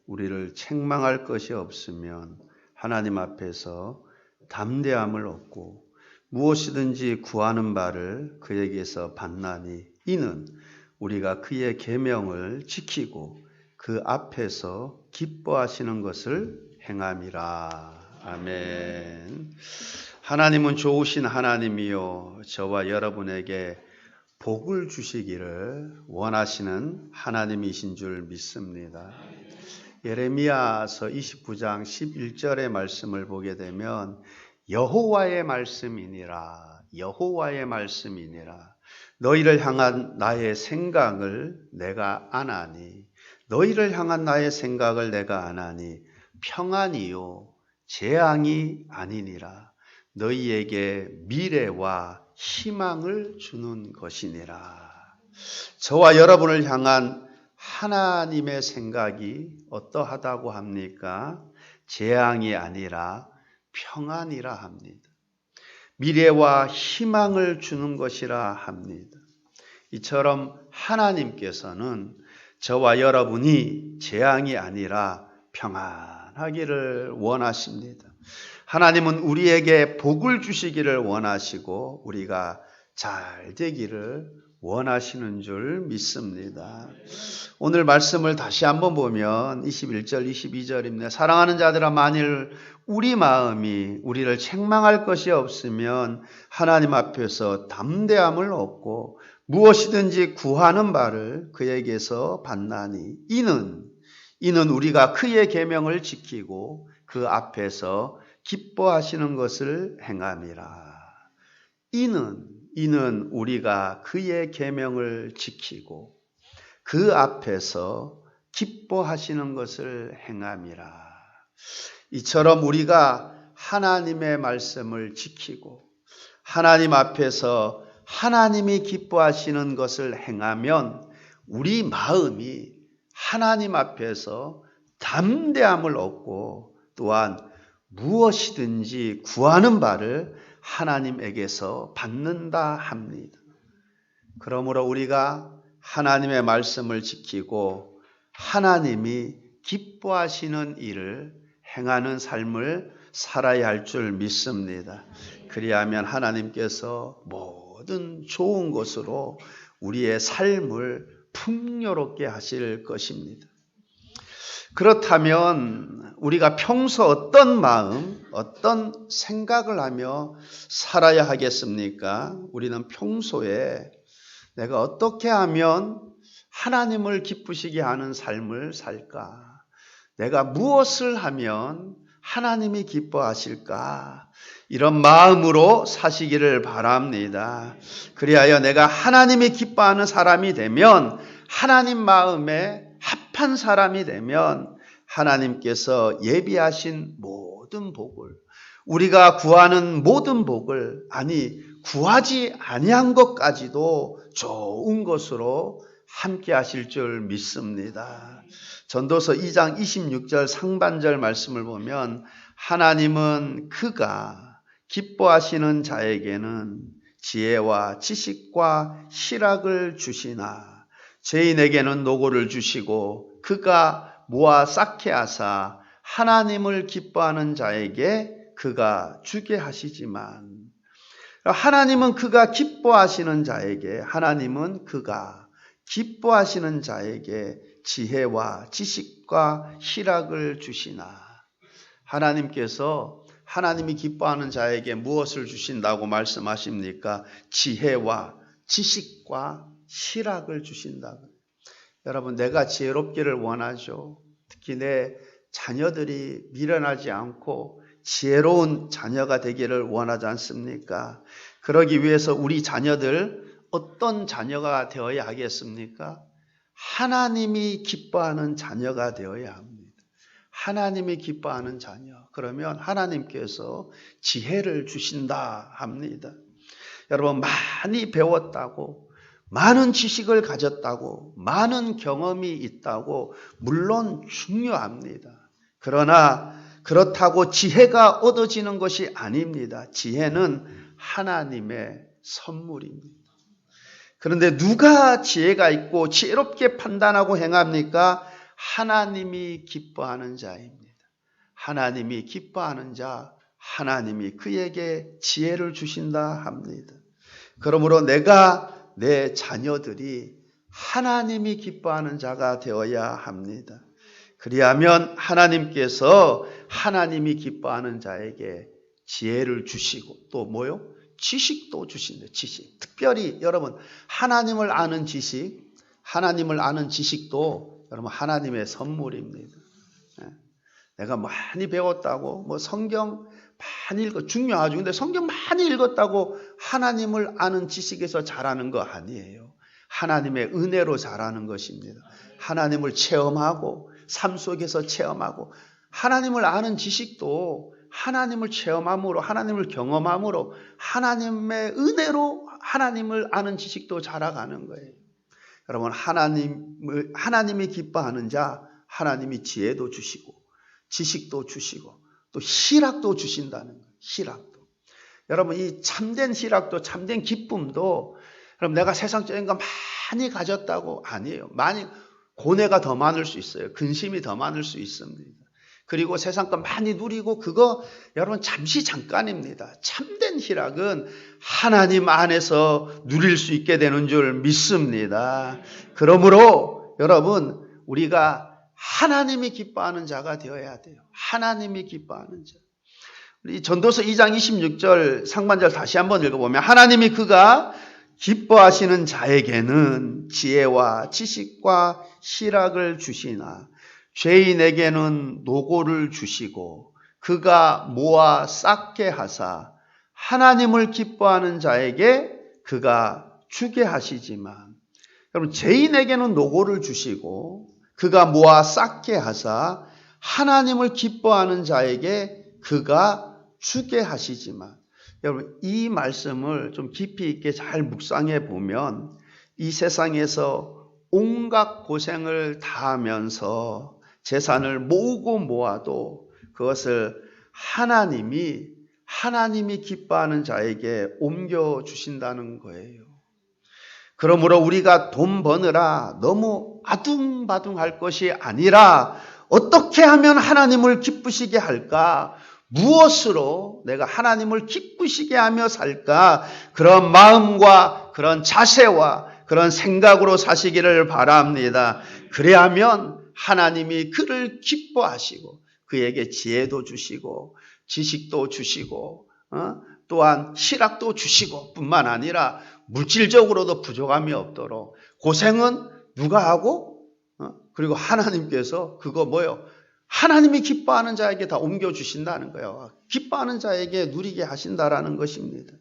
우리를 책망할 것이 없으면 하나님 앞에서 담대함을 얻고 무엇이든지 구하는 바를 그에게서 받나니 이는 우리가 그의 계명을 지키고 그 앞에서 기뻐하시는 것을 행함이라. 아멘. 하나님은 좋으신 하나님이요 저와 여러분에게 복을 주시기를 원하시는 하나님이신 줄 믿습니다. 예레미야서 29장 11절의 말씀을 보게 되면 여호와의 말씀이니라 여호와의 말씀이니라 너희를 향한 나의 생각을 내가 아나니 너희를 향한 나의 생각을 내가 아나니 평안이요 재앙이 아니니라 너희에게 미래와 희망을 주는 것이니라. 저와 여러분을 향한 하나님의 생각이 어떠하다고 합니까? 재앙이 아니라 평안이라 합니다. 미래와 희망을 주는 것이라 합니다. 이처럼 하나님께서는 저와 여러분이 재앙이 아니라 평안하기를 원하십니다. 하나님은 우리에게 복을 주시기를 원하시고 우리가 잘 되기를 원하시는 줄 믿습니다. 오늘 말씀을 다시 한번 보면 21절 22절입니다. 사랑하는 자들아 만일 우리 마음이 우리를 책망할 것이 없으면 하나님 앞에서 담대함을 얻고 무엇이든지 구하는 바를 그에게서 받나니 이는 우리가 그의 계명을 지키고 그 앞에서 기뻐하시는 것을 행함이라. 이는 우리가 그의 계명을 지키고 그 앞에서 기뻐하시는 것을 행함이라. 이처럼 우리가 하나님의 말씀을 지키고 하나님 앞에서 하나님이 기뻐하시는 것을 행하면 우리 마음이 하나님 앞에서 담대함을 얻고 또한 무엇이든지 구하는 바를 하나님에게서 받는다 합니다. 그러므로 우리가 하나님의 말씀을 지키고 하나님이 기뻐하시는 일을 행하는 삶을 살아야 할 줄 믿습니다. 그리하면 하나님께서 모든 좋은 것으로 우리의 삶을 풍요롭게 하실 것입니다. 그렇다면 우리가 평소 어떤 마음, 어떤 생각을 하며 살아야 하겠습니까? 우리는 평소에 내가 어떻게 하면 하나님을 기쁘시게 하는 삶을 살까? 내가 무엇을 하면 하나님이 기뻐하실까? 이런 마음으로 사시기를 바랍니다. 그리하여 내가 하나님이 기뻐하는 사람이 되면 하나님 마음에 합한 사람이 되면 하나님께서 예비하신 모든 복을 우리가 구하는 모든 복을 구하지 아니한 것까지도 좋은 것으로 함께 하실 줄 믿습니다. 전도서 2장 26절 상반절 말씀을 보면 하나님은 그가 기뻐하시는 자에게는 지혜와 지식과 희락을 주시나 죄인에게는 노고를 주시고 그가 모아 쌓게 하사 하나님을 기뻐하는 자에게 그가 주게 하시지만 하나님은 그가 기뻐하시는 자에게 하나님은 그가 기뻐하시는 자에게 지혜와 지식과 희락을 주시나 하나님께서 하나님이 기뻐하는 자에게 무엇을 주신다고 말씀하십니까? 지혜와 지식과 희락을 주신다고. 여러분 내가 지혜롭기를 원하죠. 특히 내 자녀들이 미련하지 않고 지혜로운 자녀가 되기를 원하지 않습니까? 그러기 위해서 우리 자녀들 어떤 자녀가 되어야 하겠습니까? 하나님이 기뻐하는 자녀가 되어야 합니다. 하나님이 기뻐하는 자녀. 그러면 하나님께서 지혜를 주신다 합니다. 여러분 많이 배웠다고 많은 지식을 가졌다고 많은 경험이 있다고 물론 중요합니다. 그러나 그렇다고 지혜가 얻어지는 것이 아닙니다. 지혜는 하나님의 선물입니다. 그런데 누가 지혜가 있고 지혜롭게 판단하고 행합니까? 하나님이 기뻐하는 자입니다. 하나님이 기뻐하는 자, 하나님이 그에게 지혜를 주신다 합니다. 그러므로 내가 내 자녀들이 하나님이 기뻐하는 자가 되어야 합니다. 그리하면 하나님께서 하나님이 기뻐하는 자에게 지혜를 주시고 또 뭐요? 지식도 주신다. 지식. 특별히 여러분 하나님을 아는 지식, 하나님을 아는 지식도 여러분 하나님의 선물입니다. 내가 많이 배웠다고 뭐 성경 많이 중요하죠. 근데 성경 많이 읽었다고 하나님을 아는 지식에서 자라는 거 아니에요. 하나님의 은혜로 자라는 것입니다. 하나님을 체험하고 삶 속에서 체험하고 하나님을 아는 지식도 하나님을 체험함으로 하나님을 경험함으로 하나님의 은혜로 하나님을 아는 지식도 자라가는 거예요. 여러분 하나님이 기뻐하는 자 하나님이 지혜도 주시고 지식도 주시고 또 희락도 주신다는 거예요. 희락도. 여러분 이 참된 희락도 참된 기쁨도 그럼 내가 세상적인 거 많이 가졌다고 아니에요. 많이 고뇌가 더 많을 수 있어요. 근심이 더 많을 수 있습니다. 그리고 세상 거 많이 누리고 그거 여러분 잠시 잠깐입니다. 참된 희락은 하나님 안에서 누릴 수 있게 되는 줄 믿습니다. 그러므로 여러분 우리가 하나님이 기뻐하는 자가 되어야 돼요. 하나님이 기뻐하는 자. 우리 전도서 2장 26절 상반절 다시 한번 읽어보면 하나님이 그가 기뻐하시는 자에게는 지혜와 지식과 희락을 주시나 죄인에게는 노고를 주시고 그가 모아 쌓게 하사 하나님을 기뻐하는 자에게 그가 주게 하시지만 여러분 죄인에게는 노고를 주시고 그가 모아 쌓게 하사 하나님을 기뻐하는 자에게 그가 주게 하시지만 여러분 이 말씀을 좀 깊이 있게 잘 묵상해 보면 이 세상에서 온갖 고생을 다하면서 재산을 모으고 모아도 그것을 하나님이 기뻐하는 자에게 옮겨주신다는 거예요. 그러므로 우리가 돈 버느라 너무 아둥바둥할 것이 아니라 어떻게 하면 하나님을 기쁘시게 할까? 무엇으로 내가 하나님을 기쁘시게 하며 살까? 그런 마음과 그런 자세와 그런 생각으로 사시기를 바랍니다. 그래야면 하나님이 그를 기뻐하시고 그에게 지혜도 주시고 지식도 주시고 또한 희락도 주시고 뿐만 아니라 물질적으로도 부족함이 없도록 고생은 누가 하고 그리고 하나님께서 그거 뭐요? 하나님이 기뻐하는 자에게 다 옮겨주신다는 거예요. 기뻐하는 자에게 누리게 하신다라는 것입니다.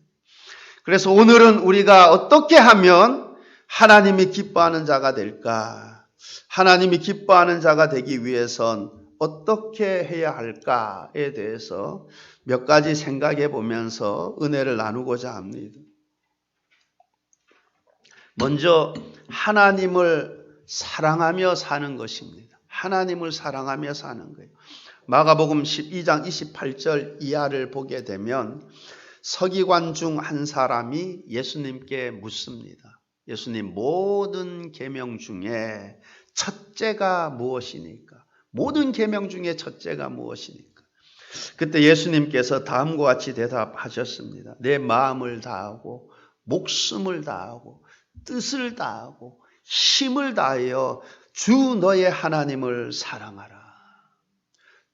그래서 오늘은 우리가 어떻게 하면 하나님이 기뻐하는 자가 될까? 하나님이 기뻐하는 자가 되기 위해선 어떻게 해야 할까에 대해서 몇 가지 생각해 보면서 은혜를 나누고자 합니다. 먼저 하나님을 사랑하며 사는 것입니다. 하나님을 사랑하며 사는 거예요. 마가복음 12장 28절 이하를 보게 되면 서기관 중 한 사람이 예수님께 묻습니다. 예수님, 모든 계명 중에 첫째가 무엇이니까? 모든 계명 중에 첫째가 무엇이니까? 그때 예수님께서 다음과 같이 대답하셨습니다. 내 마음을 다하고 목숨을 다하고 뜻을 다하고 힘을 다하여 주 너의 하나님을 사랑하라.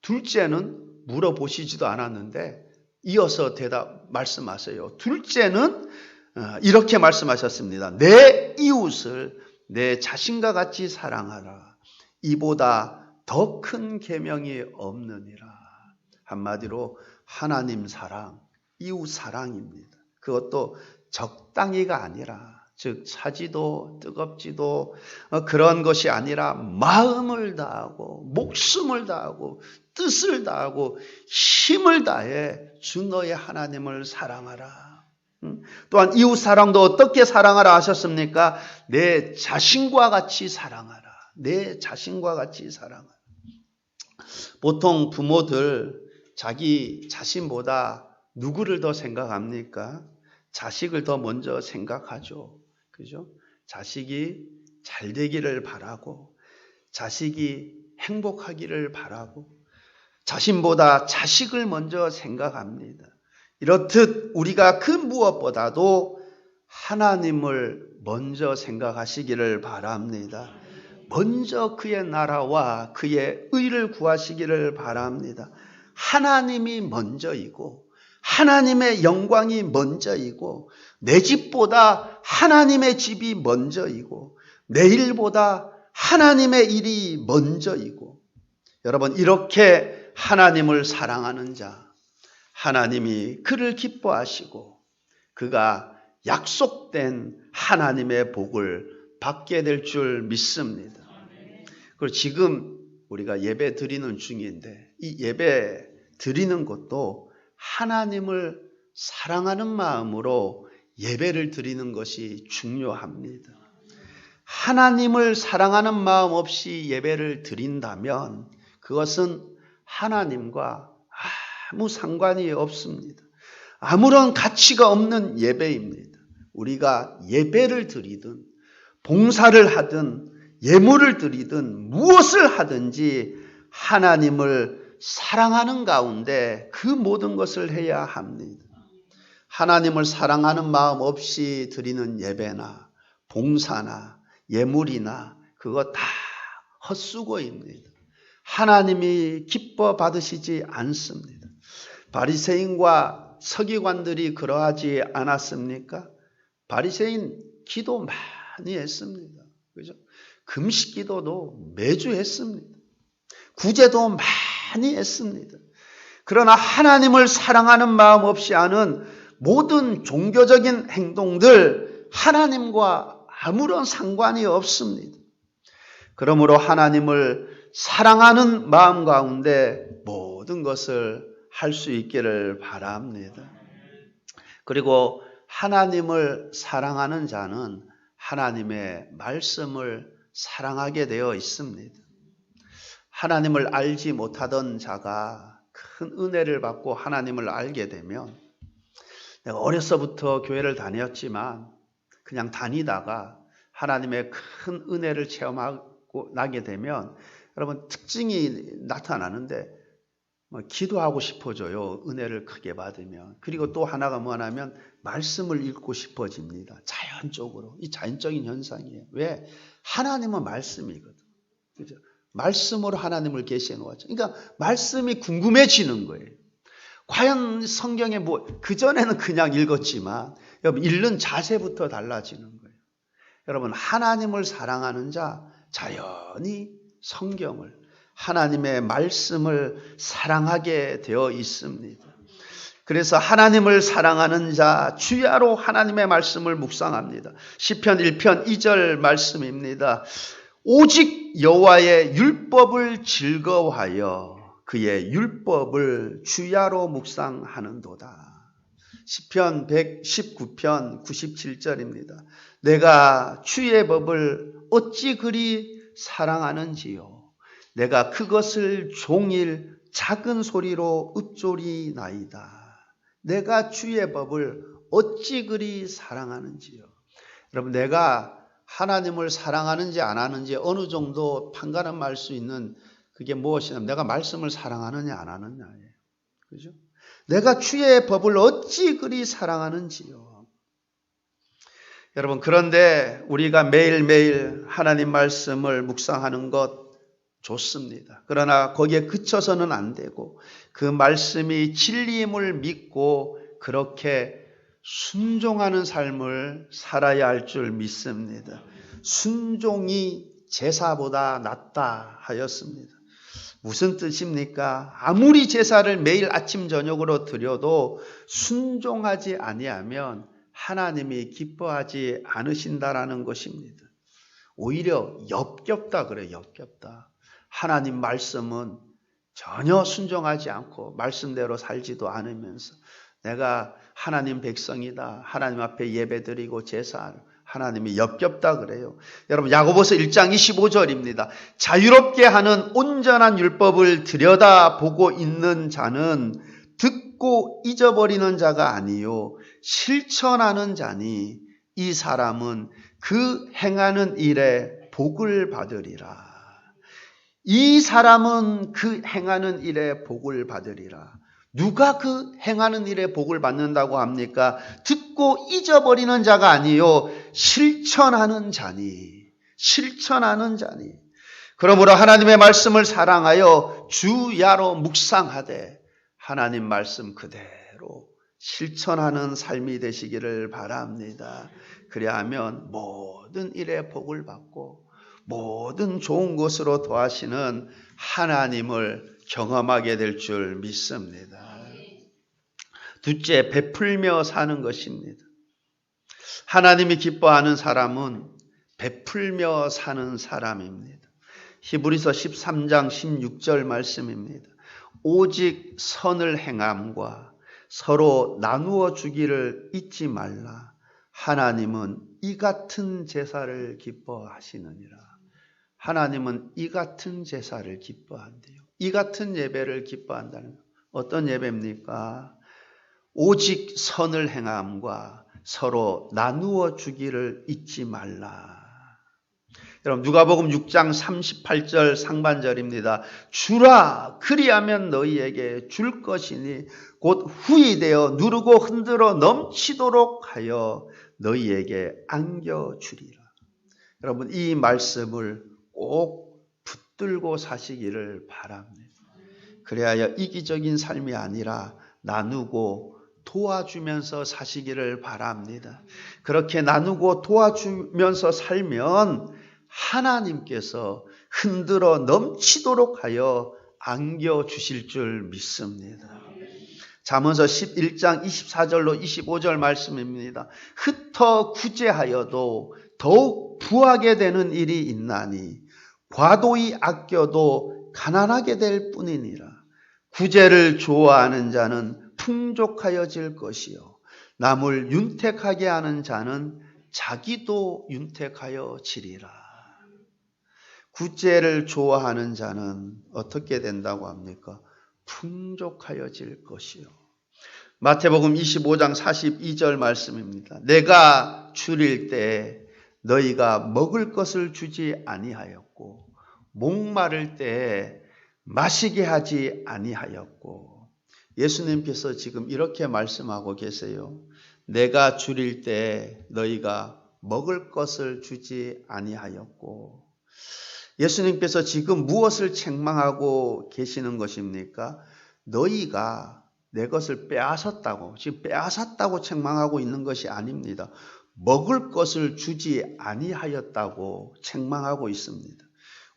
둘째는 물어보시지도 않았는데 이어서 말씀하세요. 둘째는 이렇게 말씀하셨습니다. 내 이웃을 내 자신과 같이 사랑하라. 이보다 더 큰 계명이 없느니라. 한마디로 하나님 사랑, 이웃 사랑입니다. 그것도 적당히가 아니라 즉 차지도 뜨겁지도 그런 것이 아니라 마음을 다하고 목숨을 다하고 뜻을 다하고 힘을 다해 주 너의 하나님을 사랑하라. 또한 이웃 사랑도 어떻게 사랑하라 하셨습니까? 내 자신과 같이 사랑하라. 내 자신과 같이 사랑하라. 보통 부모들 자기 자신보다 누구를 더 생각합니까? 자식을 더 먼저 생각하죠. 그죠? 자식이 잘 되기를 바라고 자식이 행복하기를 바라고 자신보다 자식을 먼저 생각합니다. 이렇듯 우리가 그 무엇보다도 하나님을 먼저 생각하시기를 바랍니다. 먼저 그의 나라와 그의 의를 구하시기를 바랍니다. 하나님이 먼저이고 하나님의 영광이 먼저이고 내 집보다 하나님의 집이 먼저이고 내 일보다 하나님의 일이 먼저이고 여러분 이렇게 하나님을 사랑하는 자 하나님이 그를 기뻐하시고 그가 약속된 하나님의 복을 받게 될 줄 믿습니다. 그리고 지금 우리가 예배 드리는 중인데 이 예배 드리는 것도 하나님을 사랑하는 마음으로 예배를 드리는 것이 중요합니다. 하나님을 사랑하는 마음 없이 예배를 드린다면 그것은 하나님과 아무 상관이 없습니다. 아무런 가치가 없는 예배입니다. 우리가 예배를 드리든 봉사를 하든 예물을 드리든 무엇을 하든지 하나님을 사랑하는 가운데 그 모든 것을 해야 합니다. 하나님을 사랑하는 마음 없이 드리는 예배나 봉사나 예물이나 그거 다 헛수고입니다. 하나님이 기뻐 받으시지 않습니다. 바리새인과 서기관들이 그러하지 않았습니까? 바리새인 기도 많이 했습니다. 그죠? 금식 기도도 매주 했습니다. 구제도 많이 했습니다. 그러나 하나님을 사랑하는 마음 없이 하는 모든 종교적인 행동들 하나님과 아무런 상관이 없습니다. 그러므로 하나님을 사랑하는 마음 가운데 모든 것을 할 수 있기를 바랍니다. 그리고 하나님을 사랑하는 자는 하나님의 말씀을 사랑하게 되어 있습니다. 하나님을 알지 못하던 자가 큰 은혜를 받고 하나님을 알게 되면 내가 어려서부터 교회를 다녔지만 그냥 다니다가 하나님의 큰 은혜를 체험하고 나게 되면 여러분 특징이 나타나는데 기도하고 싶어져요. 은혜를 크게 받으면. 그리고 또 하나가 뭐냐면 말씀을 읽고 싶어집니다. 자연적으로. 이 자연적인 현상이에요. 왜? 하나님은 말씀이거든. 그죠? 말씀으로 하나님을 계시해 놓았죠. 그러니까 말씀이 궁금해지는 거예요. 과연 성경에 그전에는 그냥 읽었지만 여러분 읽는 자세부터 달라지는 거예요. 여러분 하나님을 사랑하는 자 자연히 성경을 하나님의 말씀을 사랑하게 되어 있습니다. 그래서 하나님을 사랑하는 자 주야로 하나님의 말씀을 묵상합니다. 시편 1편 2절 말씀입니다. 오직 여호와의 율법을 즐거워하여 그의 율법을 주야로 묵상하는도다. 시편 119편 97절입니다. 내가 주의 법을 어찌 그리 사랑하는지요. 내가 그것을 종일 작은 소리로 읊조리나이다. 내가 주의 법을 어찌 그리 사랑하는지요. 여러분 내가 하나님을 사랑하는지 안 하는지 어느 정도 판가름할 수 있는 그게 무엇이냐면 내가 말씀을 사랑하느냐 안 하느냐예요. 그죠? 내가 주의 법을 어찌 그리 사랑하는지요. 여러분 그런데 우리가 매일매일 하나님 말씀을 묵상하는 것 좋습니다. 그러나 거기에 그쳐서는 안 되고 그 말씀이 진리임을 믿고 그렇게 순종하는 삶을 살아야 할 줄 믿습니다. 순종이 제사보다 낫다 하였습니다. 무슨 뜻입니까? 아무리 제사를 매일 아침 저녁으로 드려도 순종하지 아니하면 하나님이 기뻐하지 않으신다라는 것입니다. 오히려 역겹다 그래요. 역겹다. 하나님 말씀은 전혀 순종하지 않고 말씀대로 살지도 않으면서 내가 하나님 백성이다. 하나님 앞에 예배드리고 제사하는 하나님이 역겹다 그래요. 여러분 야고보서 1장 25절입니다. 자유롭게 하는 온전한 율법을 들여다보고 있는 자는 듣고 잊어버리는 자가 아니요 실천하는 자니 이 사람은 그 행하는 일에 복을 받으리라. 이 사람은 그 행하는 일에 복을 받으리라. 누가 그 행하는 일에 복을 받는다고 합니까? 듣고 잊어버리는 자가 아니요 실천하는 자니. 실천하는 자니. 그러므로 하나님의 말씀을 사랑하여 주야로 묵상하되 하나님 말씀 그대로 실천하는 삶이 되시기를 바랍니다. 그래야 하면 모든 일에 복을 받고 모든 좋은 것으로 도하시는 하나님을 경험하게 될 줄 믿습니다. 둘째, 베풀며 사는 것입니다. 하나님이 기뻐하는 사람은 베풀며 사는 사람입니다. 히브리서 13장 16절 말씀입니다. 오직 선을 행함과 서로 나누어 주기를 잊지 말라. 하나님은 이 같은 제사를 기뻐하시느니라. 하나님은 이 같은 제사를 기뻐한대요. 이 같은 예배를 기뻐한다는 것. 어떤 예배입니까? 오직 선을 행함과 서로 나누어 주기를 잊지 말라. 여러분 누가복음 6장 38절 상반절입니다. 주라 그리하면 너희에게 줄 것이니 곧 후히 누르고 흔들어 넘치도록 하여 너희에게 안겨주리라. 여러분 이 말씀을 꼭 붙들고 사시기를 바랍니다. 그래야 이기적인 삶이 아니라 나누고 도와주면서 사시기를 바랍니다. 그렇게 나누고 도와주면서 살면 하나님께서 흔들어 넘치도록 하여 안겨주실 줄 믿습니다. 잠언서 11장 24절로 25절 말씀입니다. 흩어 구제하여도 더욱 부하게 되는 일이 있나니 과도히 아껴도 가난하게 될 뿐이니라. 구제를 좋아하는 자는 풍족하여질 것이요 남을 윤택하게 하는 자는 자기도 윤택하여 지리라. 구제를 좋아하는 자는 어떻게 된다고 합니까? 풍족하여질 것이요. 마태복음 25장 42절 말씀입니다. 내가 줄일 때 너희가 먹을 것을 주지 아니하였고 목마를 때 마시게 하지 아니하였고. 예수님께서 지금 이렇게 말씀하고 계세요. 내가 줄일 때 너희가 먹을 것을 주지 아니하였고. 예수님께서 지금 무엇을 책망하고 계시는 것입니까? 너희가 내 것을 빼앗았다고, 지금 빼앗았다고 책망하고 있는 것이 아닙니다. 먹을 것을 주지 아니하였다고 책망하고 있습니다.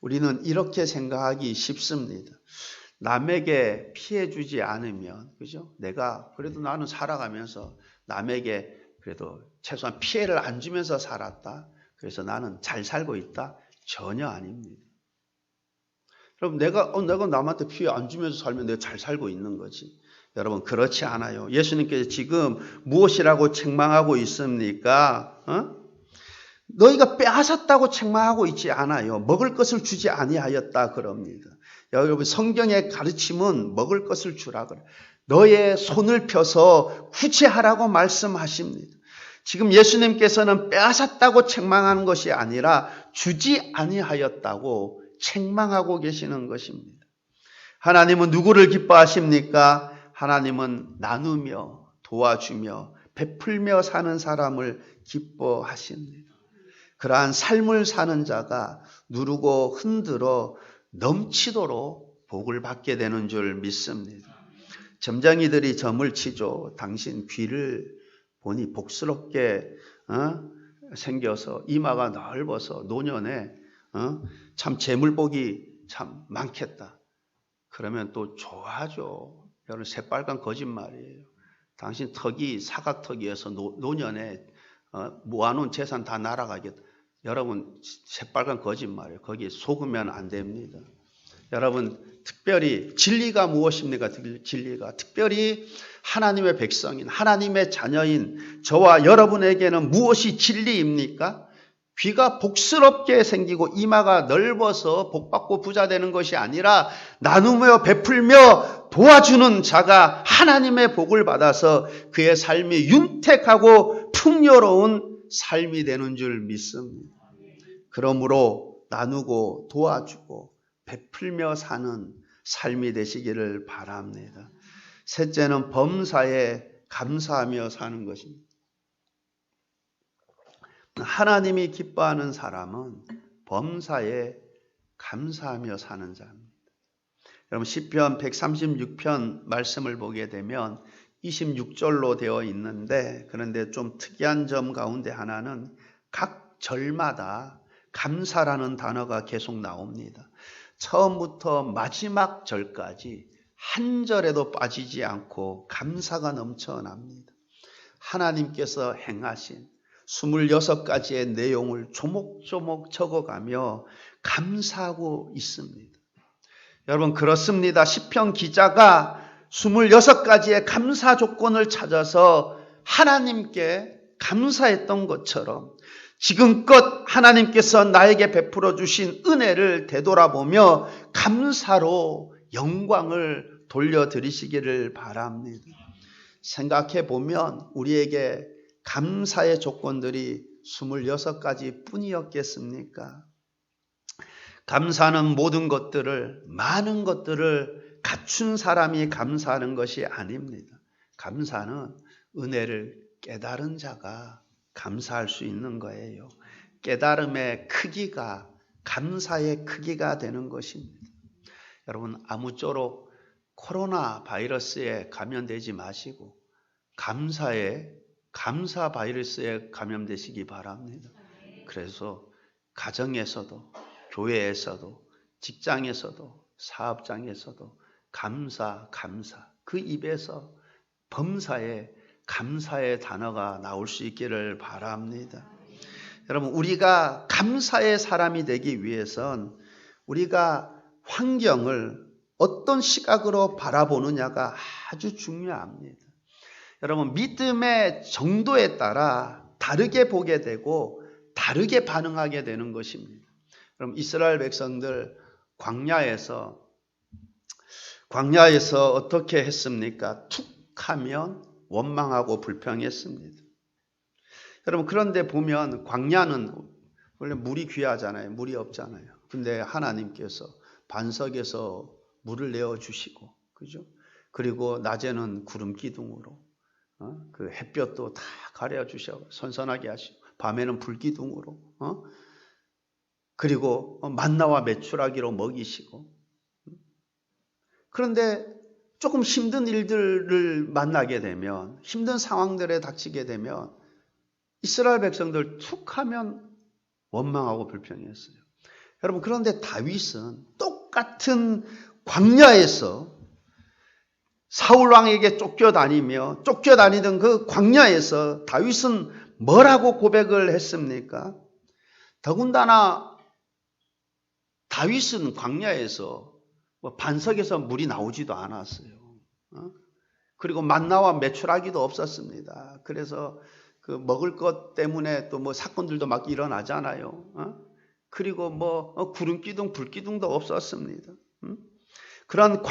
우리는 이렇게 생각하기 쉽습니다. 남에게 피해 주지 않으면, 그죠? 내가 그래도 나는 살아가면서 남에게 그래도 최소한 피해를 안 주면서 살았다. 그래서 나는 잘 살고 있다. 전혀 아닙니다. 여러분 내가 남한테 피해 안 주면서 살면 내가 잘 살고 있는 거지. 여러분 그렇지 않아요. 예수님께서 지금 무엇이라고 책망하고 있습니까? 너희가 빼앗았다고 책망하고 있지 않아요. 먹을 것을 주지 아니하였다 그럽니다. 여러분 성경의 가르침은 먹을 것을 주라 그래. 너의 손을 펴서 구제하라고 말씀하십니다. 지금 예수님께서는 빼앗았다고 책망하는 것이 아니라 주지 아니하였다고 책망하고 계시는 것입니다. 하나님은 누구를 기뻐하십니까? 하나님은 나누며 도와주며 베풀며 사는 사람을 기뻐하십니다. 그러한 삶을 사는 자가 누르고 흔들어 넘치도록 복을 받게 되는 줄 믿습니다. 점쟁이들이 점을 치죠. 당신 귀를 보니 복스럽게 생겨서 이마가 넓어서 노년에 참 재물복이 참 많겠다. 그러면 또 좋아하죠. 여러분 새빨간 거짓말이에요. 당신 턱이 사각턱이어서 노년에 모아놓은 재산 다 날아가겠다. 여러분 새빨간 거짓말이에요. 거기에 속으면 안 됩니다. 여러분 특별히 진리가 무엇입니까? 진리가 특별히 하나님의 백성인 하나님의 자녀인 저와 여러분에게는 무엇이 진리입니까? 귀가 복스럽게 생기고 이마가 넓어서 복받고 부자 되는 것이 아니라 나누며 베풀며 도와주는 자가 하나님의 복을 받아서 그의 삶이 윤택하고 풍요로운 삶이 되는 줄 믿습니다. 그러므로 나누고 도와주고 베풀며 사는 삶이 되시기를 바랍니다. 셋째는 범사에 감사하며 사는 것입니다. 하나님이 기뻐하는 사람은 범사에 감사하며 사는 자입니다. 여러분 시편 136편 말씀을 보게 되면 26절로 되어 있는데, 그런데 좀 특이한 점 가운데 하나는 각 절마다 감사라는 단어가 계속 나옵니다. 처음부터 마지막 절까지 한 절에도 빠지지 않고 감사가 넘쳐납니다. 하나님께서 행하신 26가지의 내용을 조목조목 적어가며 감사하고 있습니다. 여러분 그렇습니다. 시편 기자가 26가지의 감사 조건을 찾아서 하나님께 감사했던 것처럼 지금껏 하나님께서 나에게 베풀어 주신 은혜를 되돌아보며 감사로 영광을 돌려드리시기를 바랍니다. 생각해 보면 우리에게 감사의 조건들이 26가지 뿐이었겠습니까? 감사는 모든 것들을, 많은 것들을 갖춘 사람이 감사하는 것이 아닙니다. 감사는 은혜를 깨달은 자가 감사할 수 있는 거예요. 깨달음의 크기가 감사의 크기가 되는 것입니다. 여러분 아무쪼록 코로나 바이러스에 감염되지 마시고 감사 바이러스에 감염되시기 바랍니다. 그래서 가정에서도 교회에서도 직장에서도 사업장에서도 감사 그 입에서 범사에 감사의 단어가 나올 수 있기를 바랍니다. 여러분 우리가 감사의 사람이 되기 위해선 우리가 환경을 어떤 시각으로 바라보느냐가 아주 중요합니다. 여러분 믿음의 정도에 따라 다르게 보게 되고 다르게 반응하게 되는 것입니다. 여러분 이스라엘 백성들 광야에서 어떻게 했습니까? 툭 하면 원망하고 불평했습니다. 여러분 그런데 보면 광야는 원래 물이 귀하잖아요. 물이 없잖아요. 근데 하나님께서 반석에서 물을 내어주시고, 그죠? 그리고 낮에는 구름 기둥으로 그 햇볕도 다 가려주셔 선선하게 하시고, 밤에는 불 기둥으로 그리고 만나와 메추라기로 먹이시고. 그런데 조금 힘든 일들을 만나게 되면, 힘든 상황들에 닥치게 되면 이스라엘 백성들 툭 하면 원망하고 불평했어요. 여러분 그런데 다윗은 똑같은 광야에서 사울 왕에게 쫓겨다니던 그 광야에서 다윗은 뭐라고 고백을 했습니까? 더군다나 다윗은 광야에서 반석에서 물이 나오지도 않았어요. 그리고 만나와 메추라기도 없었습니다. 그래서 그 먹을 것 때문에 또 뭐 사건들도 막 일어나잖아요. 그리고 뭐 구름 기둥, 불 기둥도 없었습니다. 그런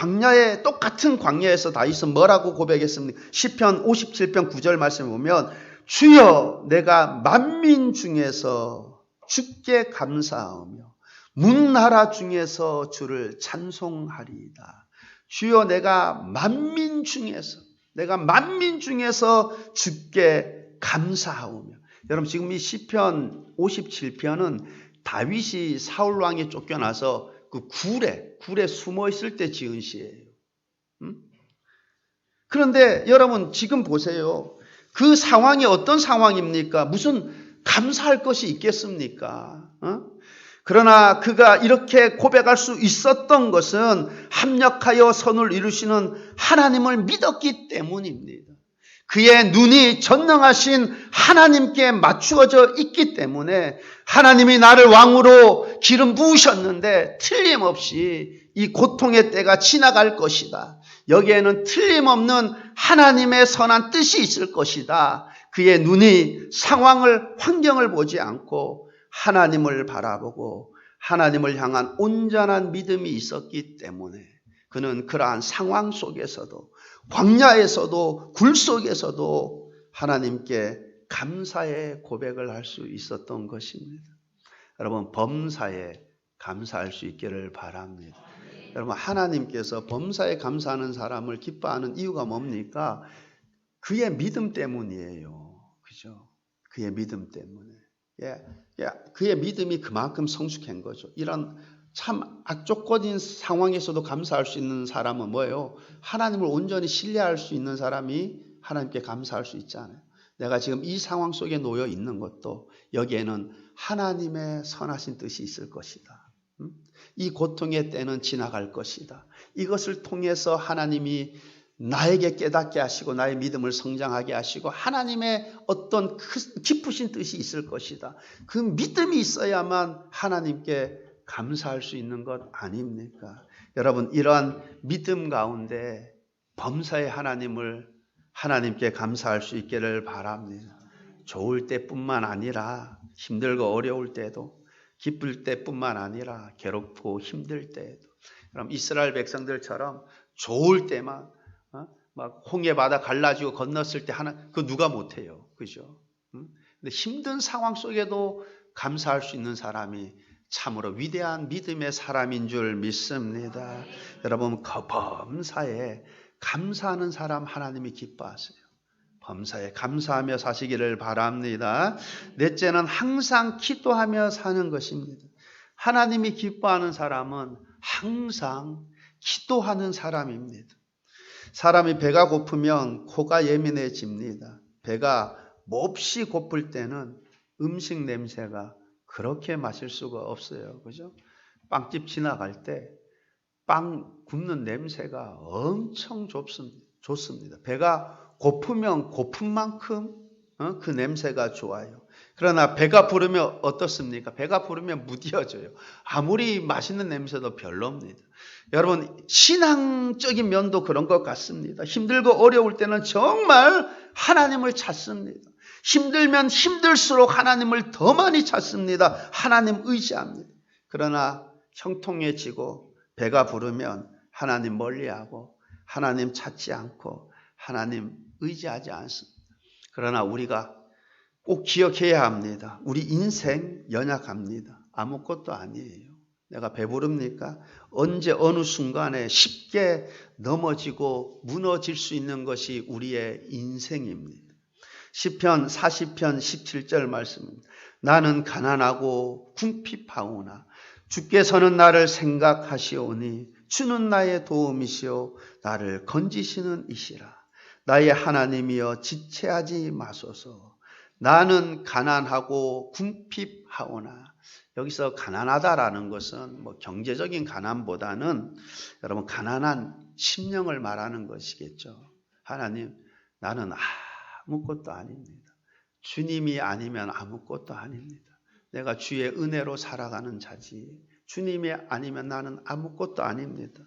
똑같은 광야에서 다윗은 뭐라고 고백했습니까? 시편 57편 9절 말씀을 보면 주여 내가 만민 중에서 주께 감사하며 문나라 중에서 주를 찬송하리이다. 주여 내가 만민 중에서 주께 감사하오며. 여러분 지금 이 시편 57편은 다윗이 사울 왕에 쫓겨나서 그 굴에 숨어 있을 때 지은 시예요. 그런데 여러분 지금 보세요. 그 상황이 어떤 상황입니까? 무슨 감사할 것이 있겠습니까? 그러나 그가 이렇게 고백할 수 있었던 것은 합력하여 선을 이루시는 하나님을 믿었기 때문입니다. 그의 눈이 전능하신 하나님께 맞추어져 있기 때문에 하나님이 나를 왕으로 기름 부으셨는데 틀림없이 이 고통의 때가 지나갈 것이다. 여기에는 틀림없는 하나님의 선한 뜻이 있을 것이다. 그의 눈이 환경을 보지 않고 하나님을 바라보고 하나님을 향한 온전한 믿음이 있었기 때문에 그는 그러한 상황 속에서도 광야에서도 굴 속에서도 하나님께 감사의 고백을 할 수 있었던 것입니다. 여러분 범사에 감사할 수 있기를 바랍니다. 여러분, 하나님께서 범사에 감사하는 사람을 기뻐하는 이유가 뭡니까? 그의 믿음 때문이에요. 그죠? 그의 믿음 때문에. 그의 믿음이 그만큼 성숙한 거죠. 이런 참 악조건인 상황에서도 감사할 수 있는 사람은 뭐예요? 하나님을 온전히 신뢰할 수 있는 사람이 하나님께 감사할 수 있잖아요. 내가 지금 이 상황 속에 놓여 있는 것도 여기에는 하나님의 선하신 뜻이 있을 것이다. 이 고통의 때는 지나갈 것이다. 이것을 통해서 하나님이 나에게 깨닫게 하시고 나의 믿음을 성장하게 하시고 하나님의 어떤 깊으신 뜻이 있을 것이다. 그 믿음이 있어야만 하나님께 감사할 수 있는 것 아닙니까? 여러분, 이러한 믿음 가운데 범사의 하나님께 감사할 수 있기를 바랍니다. 좋을 때뿐만 아니라 힘들고 어려울 때도, 기쁠 때뿐만 아니라 괴롭고 힘들 때에도, 그럼 이스라엘 백성들처럼 좋을 때만 막 홍해 바다 갈라지고 건넜을 때 그거 누가 못해요, 그죠? 근데 힘든 상황 속에도 감사할 수 있는 사람이 참으로 위대한 믿음의 사람인 줄 믿습니다. 여러분, 범사에 감사하는 사람 하나님이 기뻐하세요. 범사에 감사하며 사시기를 바랍니다. 넷째는 항상 기도하며 사는 것입니다. 하나님이 기뻐하는 사람은 항상 기도하는 사람입니다. 사람이 배가 고프면 코가 예민해집니다. 배가 몹시 고플 때는 음식 냄새가 그렇게 마실 수가 없어요. 그죠? 빵집 지나갈 때 빵 굽는 냄새가 엄청 좋습니다. 배가 고프면 고픈 만큼 그 냄새가 좋아요. 그러나 배가 부르면 어떻습니까? 배가 부르면 무뎌져요. 아무리 맛있는 냄새도 별로입니다. 여러분, 신앙적인 면도 그런 것 같습니다. 힘들고 어려울 때는 정말 하나님을 찾습니다. 힘들면 힘들수록 하나님을 더 많이 찾습니다. 하나님 의지합니다. 그러나 형통해지고 배가 부르면 하나님 멀리하고 하나님 찾지 않고 하나님 의지하지 않습니다. 그러나 우리가 꼭 기억해야 합니다. 우리 인생 연약합니다. 아무것도 아니에요. 내가 배부릅니까? 언제 어느 순간에 쉽게 넘어지고 무너질 수 있는 것이 우리의 인생입니다. 시편 40편 17절 말씀입니다. 나는 가난하고 궁핍하오나 주께서는 나를 생각하시오니 주는 나의 도움이시오 나를 건지시는 이시라. 나의 하나님이여 지체하지 마소서. 나는 가난하고 궁핍하오나, 여기서 가난하다라는 것은 뭐 경제적인 가난보다는 여러분 가난한 심령을 말하는 것이겠죠. 하나님, 나는 아무것도 아닙니다. 주님이 아니면 아무것도 아닙니다. 내가 주의 은혜로 살아가는 자지 주님이 아니면 나는 아무것도 아닙니다.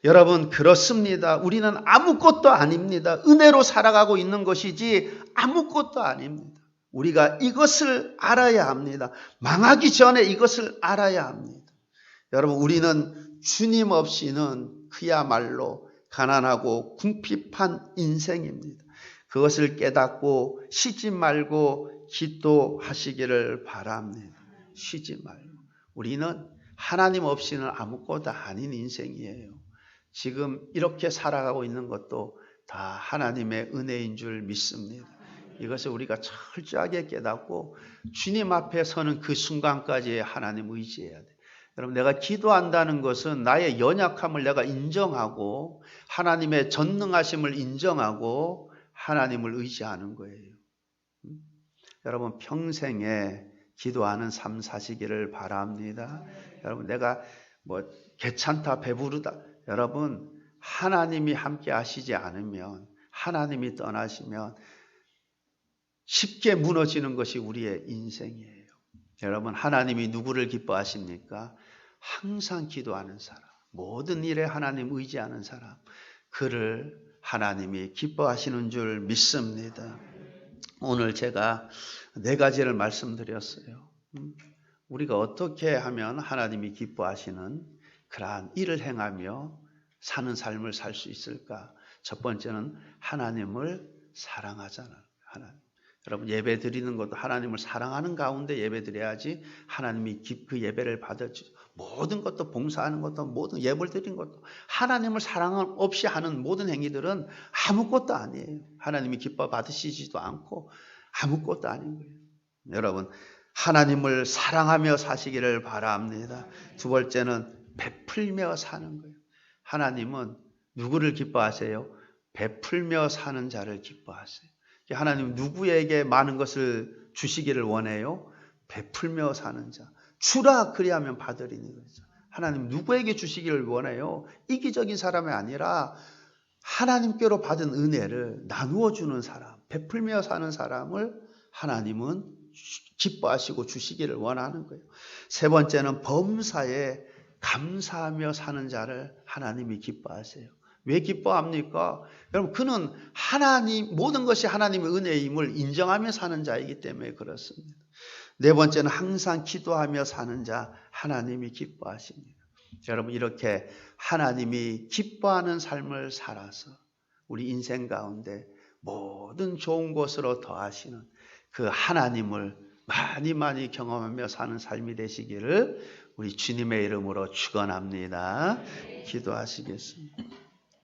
여러분, 그렇습니다. 우리는 아무것도 아닙니다. 은혜로 살아가고 있는 것이지 아무것도 아닙니다. 우리가 이것을 알아야 합니다. 망하기 전에 이것을 알아야 합니다. 여러분, 우리는 주님 없이는 그야말로 가난하고 궁핍한 인생입니다. 그것을 깨닫고 쉬지 말고 기도하시기를 바랍니다. 쉬지 말고. 우리는 하나님 없이는 아무것도 아닌 인생이에요. 지금 이렇게 살아가고 있는 것도 다 하나님의 은혜인 줄 믿습니다. 이것을 우리가 철저하게 깨닫고 주님 앞에 서는 그 순간까지 하나님 의지해야 돼. 여러분, 내가 기도한다는 것은 나의 연약함을 내가 인정하고 하나님의 전능하심을 인정하고 하나님을 의지하는 거예요. 여러분, 평생에 기도하는 삶 사시기를 바랍니다. 여러분, 내가 뭐 괜찮다, 배부르다. 여러분, 하나님이 함께 하시지 않으면, 하나님이 떠나시면 쉽게 무너지는 것이 우리의 인생이에요. 여러분, 하나님이 누구를 기뻐하십니까? 항상 기도하는 사람, 모든 일에 하나님 의지하는 사람, 그를 하나님이 기뻐하시는 줄 믿습니다. 오늘 제가 4가지를 말씀드렸어요. 우리가 어떻게 하면 하나님이 기뻐하시는 그러한 일을 행하며 사는 삶을 살 수 있을까? 첫 번째는 하나님을 사랑하잖아요. 하나님. 여러분 예배 드리는 것도 하나님을 사랑하는 가운데 예배 드려야지 하나님이 그 예배를 받아주죠. 모든 것도 봉사하는 것도 모든 예배를 드리는 것도 하나님을 사랑 없이 하는 모든 행위들은 아무것도 아니에요. 하나님이 기뻐 받으시지도 않고 아무것도 아닌 거예요. 여러분 하나님을 사랑하며 사시기를 바랍니다. 두 번째는 베풀며 사는 거예요. 하나님은 누구를 기뻐하세요? 베풀며 사는 자를 기뻐하세요. 하나님 누구에게 많은 것을 주시기를 원해요? 베풀며 사는 자. 주라 그리하면 받으리니 거죠. 하나님 누구에게 주시기를 원해요? 이기적인 사람이 아니라 하나님께로 받은 은혜를 나누어 주는 사람, 베풀며 사는 사람을 하나님은 기뻐하시고 주시기를 원하는 거예요. 세 번째는 범사에 감사하며 사는 자를 하나님이 기뻐하세요. 왜 기뻐합니까? 여러분 그는 하나님 모든 것이 하나님의 은혜임을 인정하며 사는 자이기 때문에 그렇습니다. 네 번째는 항상 기도하며 사는 자 하나님이 기뻐하십니다. 여러분 이렇게 하나님이 기뻐하는 삶을 살아서 우리 인생 가운데 모든 좋은 것으로 더하시는 그 하나님을 많이 경험하며 사는 삶이 되시기를 우리 주님의 이름으로 축원합니다. 기도하시겠습니다.